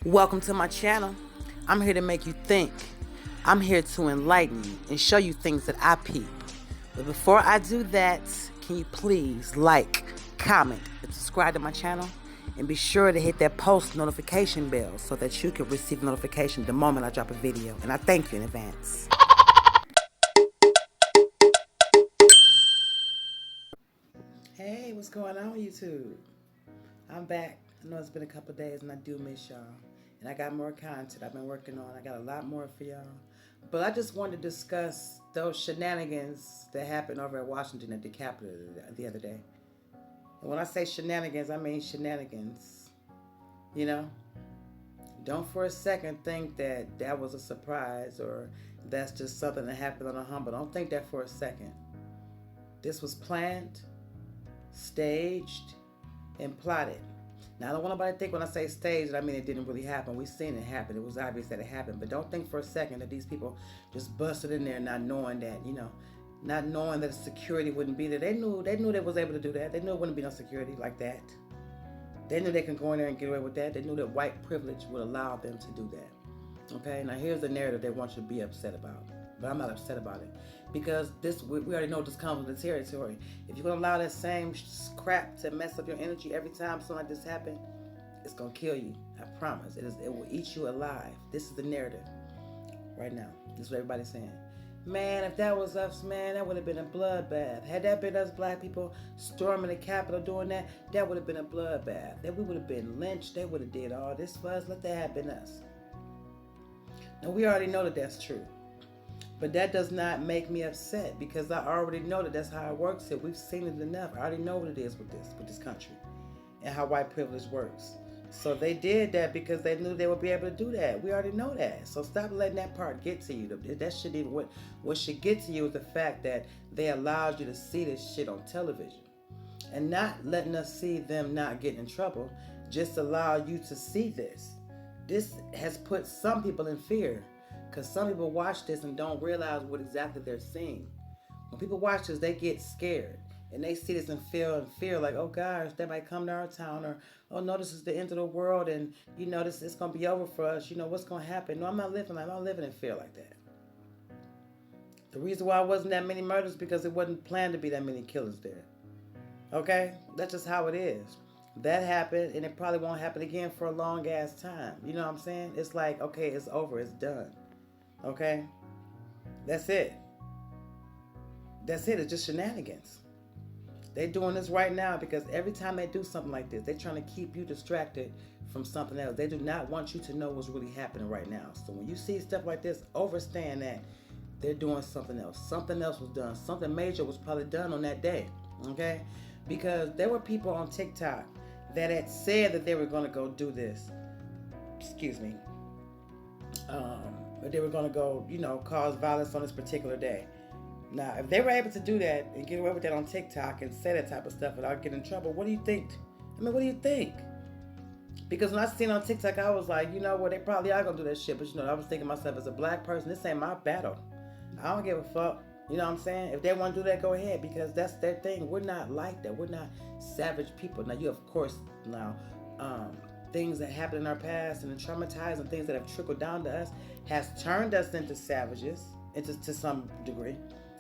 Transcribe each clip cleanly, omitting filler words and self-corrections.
Welcome to my channel. I'm here to make you think. I'm here to enlighten you and show you things that I peep. But before I do that, can you please like, comment, and subscribe to my channel? And be sure to hit that post notification bell so that you can receive notification the moment I drop a video. And I thank you in advance. Hey, what's going on, YouTube? I'm back. I know it's been a couple of days and I do miss y'all. And I got more content I've been working on. I got a lot more for y'all. But I just wanted to discuss those shenanigans that happened over at Washington at the Capitol the other day. And when I say shenanigans, I mean shenanigans. You know? Don't for a second think that that was a surprise or that's just something that happened on a humble. Don't think that for a second. This was planned, staged, and plotted. Now, I don't want nobody to think when I say staged, I mean it didn't really happen. We've seen it happen. It was obvious that it happened. But don't think for a second that these people just busted in there not knowing that, not knowing that security wouldn't be there. They knew they was able to do that. They knew it wouldn't be no security like that. They knew they could go in there and get away with that. They knew that white privilege would allow them to do that. Okay, now here's the narrative they want you to be upset about. But I'm not upset about it. Because we already know this comes with the territory. If you're going to allow that same crap to mess up your energy every time something like this happens, it's going to kill you. I promise. It will eat you alive. This is the narrative right now. This is what everybody's saying. Man, if that was us, man, that would have been a bloodbath. Had that been us black people storming the Capitol doing that, that would have been a bloodbath. That we would have been lynched. They would have did all this for us. Let that have been us. Now, we already know that that's true. But that does not make me upset because I already know that that's how it works here. We've seen it enough. I already know what it is with this country and how white privilege works. So they did that because they knew they would be able to do that. We already know that. So stop letting that part get to you. That should even what should get to you is the fact that they allowed you to see this shit on television. And not letting us see them not getting in trouble, just allow you to see this. This has put some people in fear. Because some people watch this and don't realize what exactly they're seeing. When people watch this, they get scared. And they see this and feel in fear like, oh gosh, they might come to our town. Or, oh no, this is the end of the world. And, this it's going to be over for us. What's going to happen? No, I'm not living in fear like that. The reason why it wasn't that many murders is because it wasn't planned to be that many killers there. Okay? That's just how it is. That happened, and it probably won't happen again for a long ass time. You know what I'm saying? It's like, okay, it's over. It's done. Okay? That's it. That's it. It's just shenanigans. They're doing this right now because every time they do something like this, they're trying to keep you distracted from something else. They do not want you to know what's really happening right now. So when you see stuff like this, understand that they're doing something else. Something else was done. Something major was probably done on that day. Okay? Because there were people on TikTok that had said that they were going to go do this. Excuse me. They were going to go, cause violence on this particular day. Now, if they were able to do that and get away with that on TikTok and say that type of stuff without getting in trouble, what do you think? What do you think? Because when I seen on TikTok, I was like, they probably are going to do that shit. But, I was thinking to myself, as a black person, this ain't my battle. I don't give a fuck. You know what I'm saying? If they want to do that, go ahead. Because that's their thing. We're not like that. We're not savage people. Now, you, of course, things that happened in our past and the traumatizing things that have trickled down to us has turned us into savages, to some degree.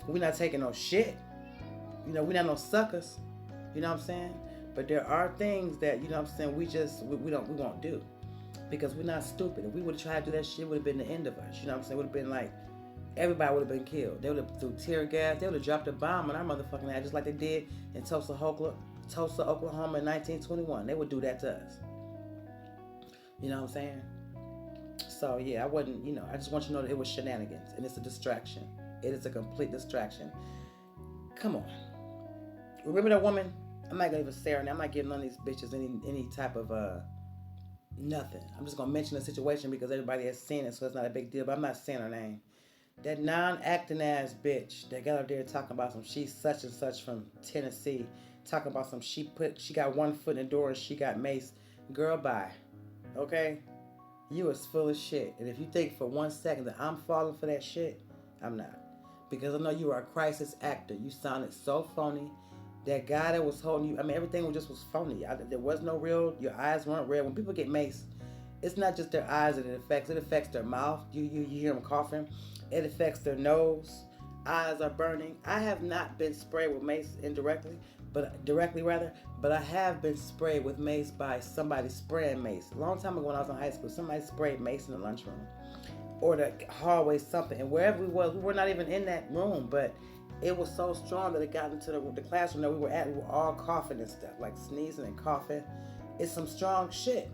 We're not taking no shit. We're not no suckers. You know what I'm saying? But there are things that, we won't do. Because we're not stupid. If we would have tried to do that shit, it would have been the end of us. You know what I'm saying? It would have been like, everybody would have been killed. They would have threw tear gas. They would have dropped a bomb on our motherfucking ass, just like they did in Tulsa, Oklahoma in 1921. They would do that to us. You know what I'm saying? So, yeah, I just want you to know that it was shenanigans, and it's a distraction. It is a complete distraction. Come on. Remember that woman? I'm not going to even say her name. I'm not giving none of these bitches any type of, nothing. I'm just going to mention the situation because everybody has seen it, so it's not a big deal, but I'm not saying her name. That non-acting ass bitch that got up there talking about some she's such and such from Tennessee, talking about some she got one foot in the door and she got maced. Girl, bye. Okay? You is full of shit. And if you think for 1 second that I'm falling for that shit, I'm not. Because I know you are a crisis actor. You sounded so phony. That guy that was holding you, everything was phony. There was no real, your eyes weren't real. When people get maced, it's not just their eyes that it affects. It affects their mouth. You hear them coughing. It affects their nose. Eyes are burning. I have not been sprayed with mace indirectly, but directly rather. But I have been sprayed with mace by somebody spraying mace. A long time ago when I was in high school, somebody sprayed mace in the lunchroom or the hallway, something. And wherever we was, we were not even in that room, but it was so strong that it got into the classroom that we were at. We were all coughing and stuff, like sneezing and coughing. It's some strong shit.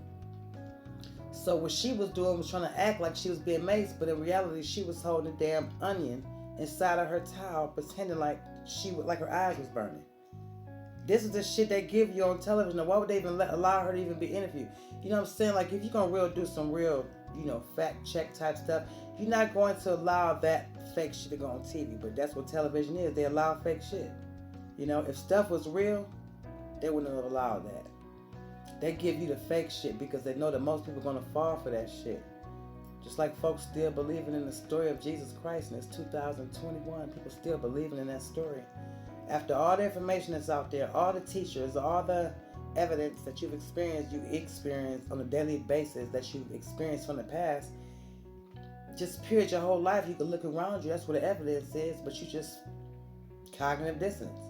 So what she was doing was trying to act like she was being maced, but in reality, she was holding a damn onion inside of her towel, pretending like like her eyes was burning. This is the shit they give you on television. Now, why would they even allow her to even be interviewed? You know what I'm saying? Like, if you're gonna do some real, fact check type stuff, you're not going to allow that fake shit to go on TV. But that's what television is. They allow fake shit. If stuff was real, they wouldn't have allowed that. They give you the fake shit because they know that most people are gonna fall for that shit. Just like folks still believing in the story of Jesus Christ, and it's 2021. People still believing in that story. After all the information that's out there, all the teachers, all the evidence that you experience on a daily basis, that you've experienced from the past, just period your whole life, you can look around you, that's what the evidence is, but you just cognitive dissonance.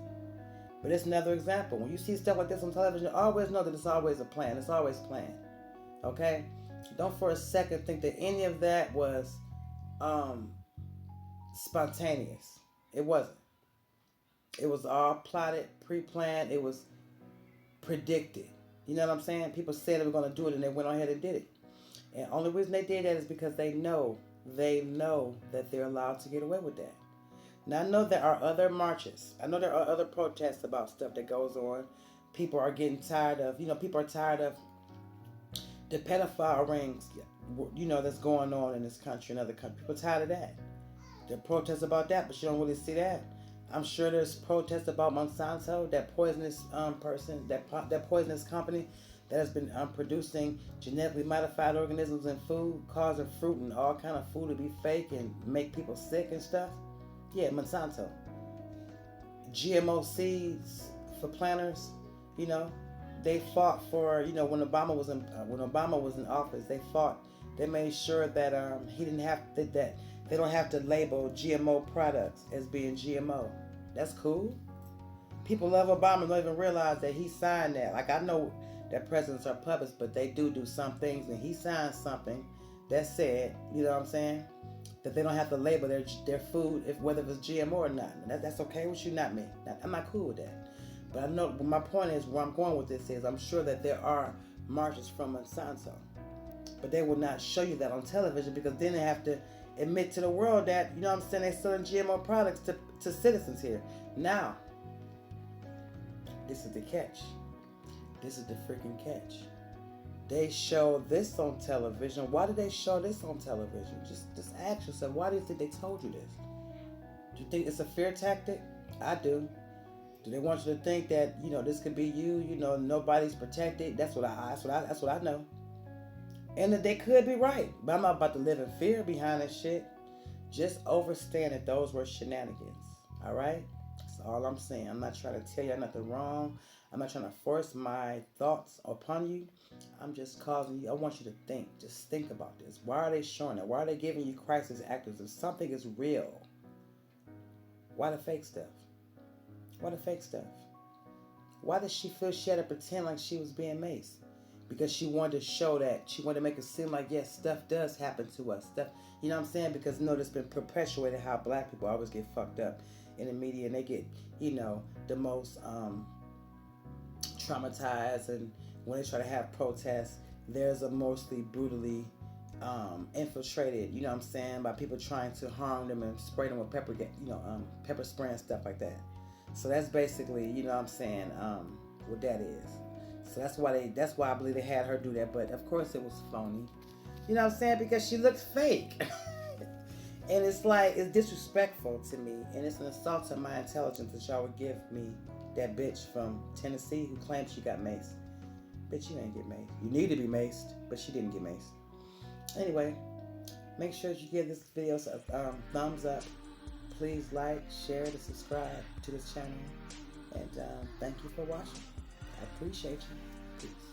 But it's another example. When you see stuff like this on television, always know that it's always a plan. It's always planned. Okay? Don't for a second think that any of that was spontaneous. It wasn't. It was all plotted, pre-planned. It was predicted. You know what I'm saying? People said they were going to do it, and they went on ahead and did it. And the only reason they did that is because they know that they're allowed to get away with that. Now, I know there are other marches. I know there are other protests about stuff that goes on. People are getting tired of, people are tired of the pedophile rings, that's going on in this country and other countries. People are tired of that. There are protests about that, but you don't really see that. I'm sure there's protests about Monsanto, that poisonous person, that poisonous company that has been producing genetically modified organisms in food, causing fruit and all kind of food to be fake and make people sick and stuff. Yeah, Monsanto. GMO seeds for planters, they fought for, when Obama was in office, they made sure that he didn't have that they don't have to label GMO products as being GMO. That's cool. People love Obama, don't even realize that he signed that. Like, I know that presidents are puppets, but they do some things, and he signed something that said, you know what I'm saying, that they don't have to label their food whether it's GMO or not. That's okay with you, not me. I'm not cool with that. But I know, my point is, where I'm going with this is, I'm sure that there are marches from Monsanto, but they will not show you that on television, because then they have to admit to the world that, you know what I'm saying, they're selling GMO products to citizens here. Now, this is the catch. This is the freaking catch. They show this on television. Why did they show this on television? Just ask yourself, why do you think they told you this? Do you think it's a fear tactic? I do. Do they want you to think that, this could be you, nobody's protected? That's what I know. And that they could be right. But I'm not about to live in fear behind that shit. Just understand that those were shenanigans. All right? That's all I'm saying. I'm not trying to tell you nothing wrong. I'm not trying to force my thoughts upon you. I'm just causing you, I want you to think. Just think about this. Why are they showing it? Why are they giving you crisis actors? If something is real, why the fake stuff? Why the fake stuff? Why did she feel she had to pretend like she was being maced? Because she wanted to show that. She wanted to make it seem like, yes, stuff does happen to us. Stuff, you know what I'm saying? Because, it's been perpetuated how black people always get fucked up in the media. And they get, the most traumatized. And when they try to have protests, theirs are mostly brutally infiltrated, you know what I'm saying, by people trying to harm them and spray them with pepper spray and stuff like that. So that's basically, you know what I'm saying, what that is. So that's why I believe they had her do that. But of course it was phony. You know what I'm saying? Because she looks fake. And it's like, it's disrespectful to me. And it's an assault to my intelligence that y'all would give me that bitch from Tennessee who claims she got maced. Bitch, you ain't get maced. You need to be maced, but she didn't get maced. Anyway, make sure you give this video a thumbs up. Please like, share, and subscribe to this channel. And thank you for watching. I appreciate you. Peace.